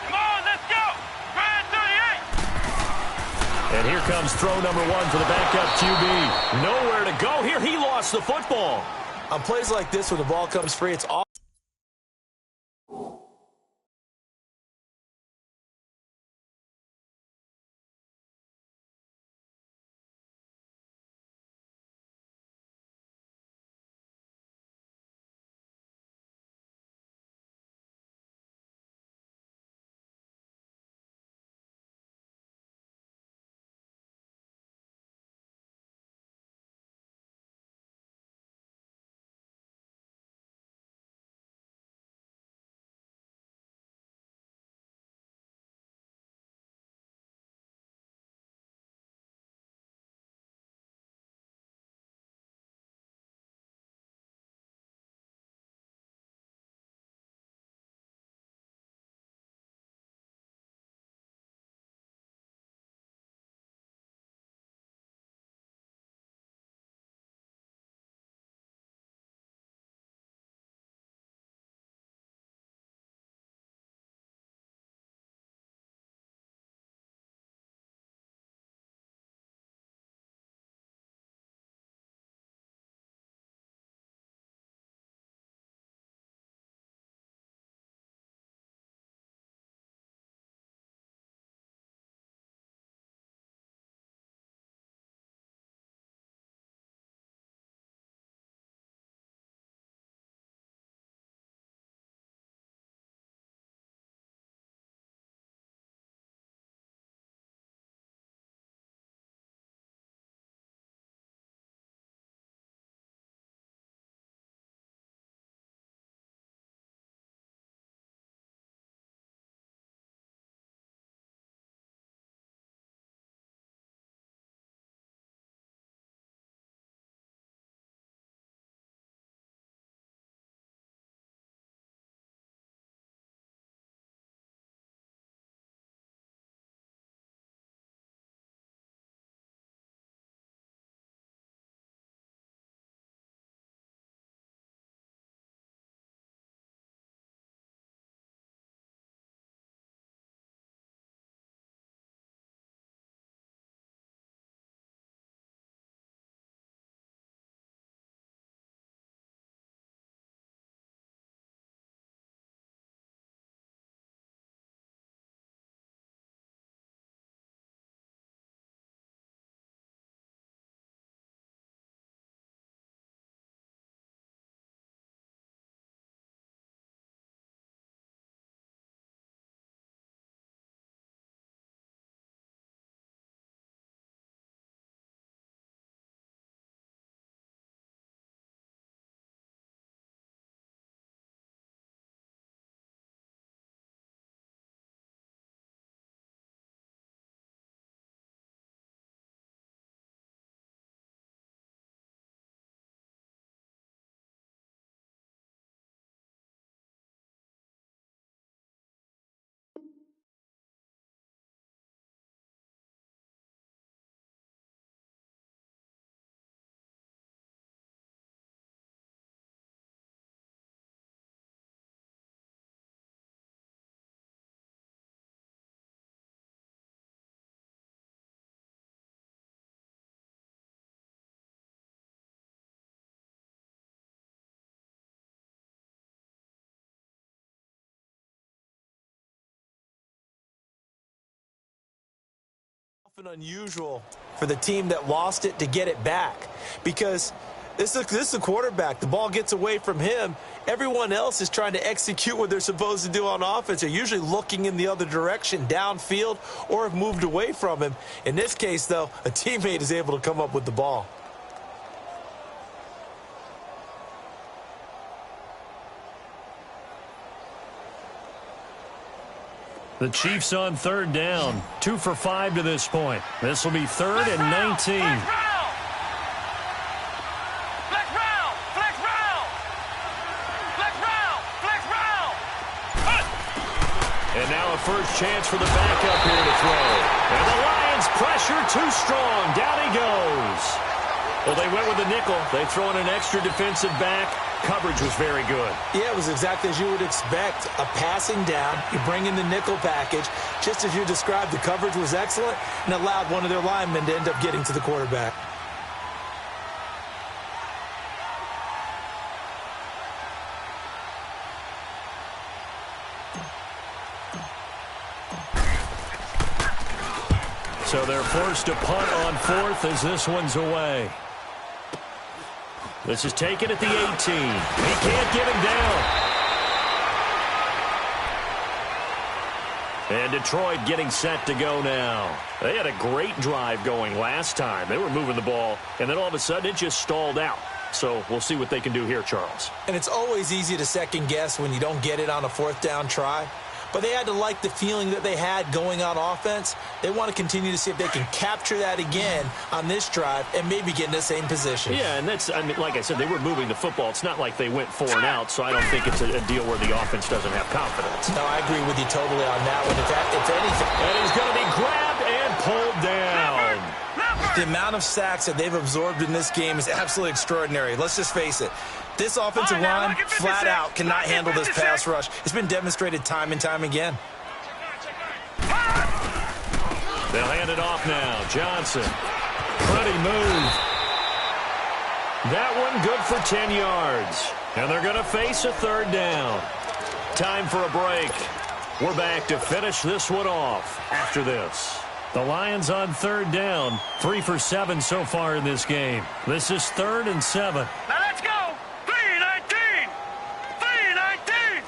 C: come on, let's go! Grand 38!
A: And here comes throw number 1 for the backup QB. Nowhere to go here. He lost the football.
B: On plays like this, when the ball comes free, it's all often unusual for the team that lost it to get it back because this is a quarterback. The ball gets away from him. Everyone else is trying to execute what they're supposed to do on offense. They're usually looking in the other direction, downfield, or have moved away from him. In this case, though, a teammate is able to come up with the ball.
A: The Chiefs on third down. 2 for 5 to this point. This will be 3rd and 19. And now a first chance for the backup here to throw. And the Lions pressure too strong. Down he goes. Well, they went with the nickel. They throw in an extra defensive back. Coverage was very good.
B: Yeah, it was exactly as you would expect. A passing down, you bring in the nickel package. Just as you described, the coverage was excellent and allowed one of their linemen to end up getting to the quarterback.
A: So they're forced to punt on 4th as this one's away. This is taken at the 18. He can't get him down. And Detroit getting set to go now. They had a great drive going last time. They were moving the ball, and then all of a sudden it just stalled out. So we'll see what they can do here, Charles.
B: And it's always easy to second guess when you don't get it on a 4th down try. But they had to like the feeling that they had going on offense. They want to continue to see if they can capture that again on this drive and maybe get in the same position.
A: Yeah, and that's, I mean, like I said, they were moving the football. It's not like they went 4 and out, so I don't think it's a deal where the offense doesn't have confidence.
B: No, I agree with you totally on that one, if anything.
A: And he's going to be grabbed and pulled down.
B: The amount of sacks that they've absorbed in this game is absolutely extraordinary. Let's just face it. This offensive line, flat out, cannot handle this pass rush. It's been demonstrated time and time again.
A: They'll hand it off now. Johnson. Pretty move. That one good for 10 yards. And they're going to face a 3rd down. Time for a break. We're back to finish this one off after this. The Lions on 3rd down. 3 for 7 so far in this game. This is 3rd and 7.
C: Now let's go. 3-19. 3-19.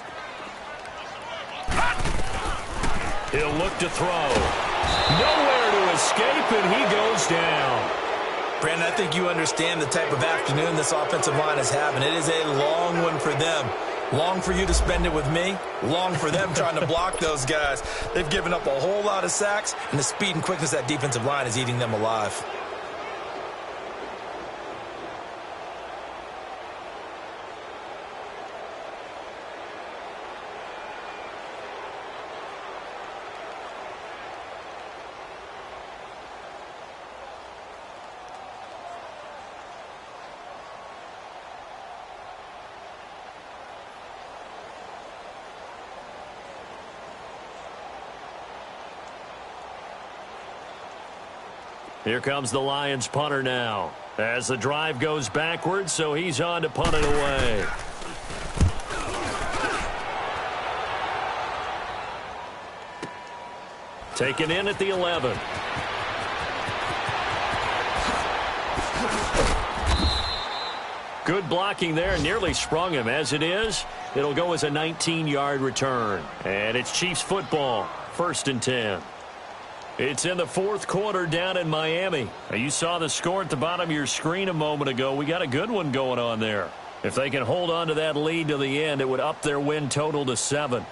A: He'll look to throw. Nowhere to escape, and he goes down.
B: Brandon, I think you understand the type of afternoon this offensive line is having. It is a long one for them. Long for you to spend it with me. Long for them trying to block those guys. They've given up a whole lot of sacks, and the speed and quickness of that defensive line is eating them alive.
A: Here comes the Lions punter now. As the drive goes backwards, so he's on to punt it away. Taken in at the 11. Good blocking there, nearly sprung him. As it is, it'll go as a 19-yard return. And it's Chiefs football, 1st and 10. It's in the 4th quarter down in Miami. Now, you saw the score at the bottom of your screen a moment ago. We got a good one going on there. If they can hold on to that lead to the end, it would up their win total to 7.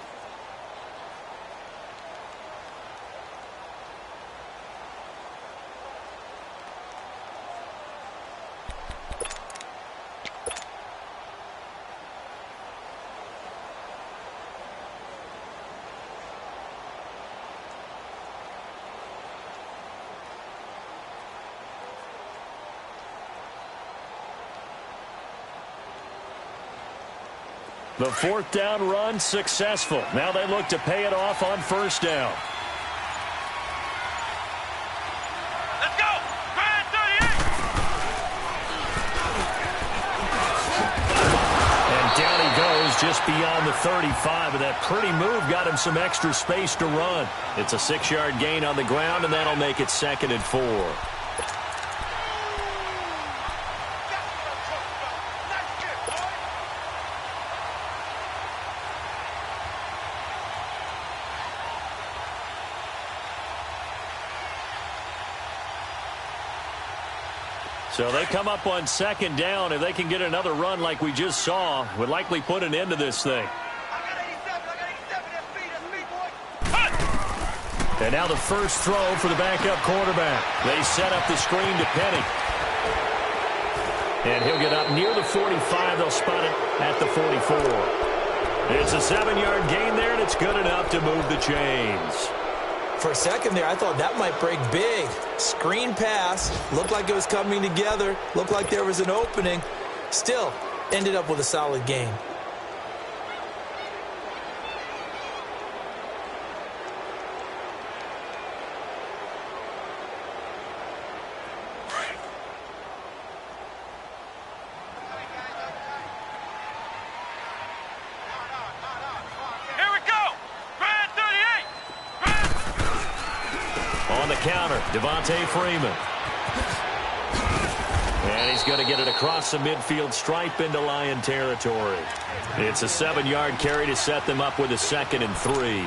A: The 4th down run successful. Now they look to pay it off on 1st down.
C: Let's go. Grand 38.
A: And down he goes just beyond the 35, and that pretty move got him some extra space to run. It's a 6-yard gain on the ground, and that'll make it 2nd and 4. So they come up on 2nd down. If they can get another run like we just saw, would likely put an end to this thing. And now the first throw for the backup quarterback. They set up the screen to Penny. And he'll get up near the 45. They'll spot it at the 44. It's a 7-yard gain there, and it's good enough to move the chains.
B: For a second there, I thought that might break big. Screen pass. Looked like it was coming together. Looked like there was an opening. Still, ended up with a solid game.
A: Counter, Devontae Freeman. And he's going to get it across the midfield stripe into Lion territory. It's a 7-yard carry to set them up with a 2nd and 3.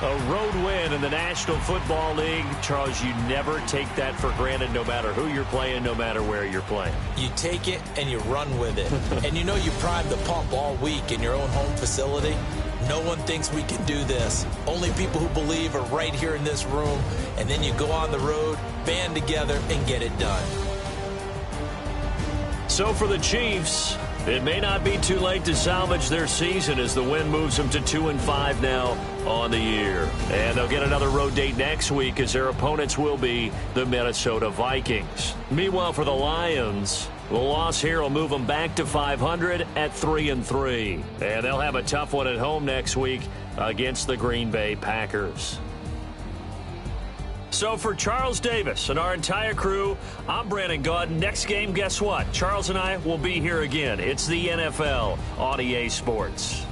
A: A road win in the National Football League. Charles, you never take that for granted no matter who you're playing, no matter where you're playing.
B: You take it and you run with it. And you know you primed the pump all week in your own home facility. No one thinks we can do this. Only people who believe are right here in this room. And then you go on the road, band together, and get it done.
A: So for the Chiefs, it may not be too late to salvage their season as the win moves them to 2-5 now on the year. And they'll get another road date next week as their opponents will be the Minnesota Vikings. Meanwhile, for the Lions, the loss here will move them back to 500 at 3-3. And they'll have a tough one at home next week against the Green Bay Packers. So for Charles Davis and our entire crew, I'm Brandon Gaudin. Next game, guess what? Charles and I will be here again. It's the NFL on EA Sports.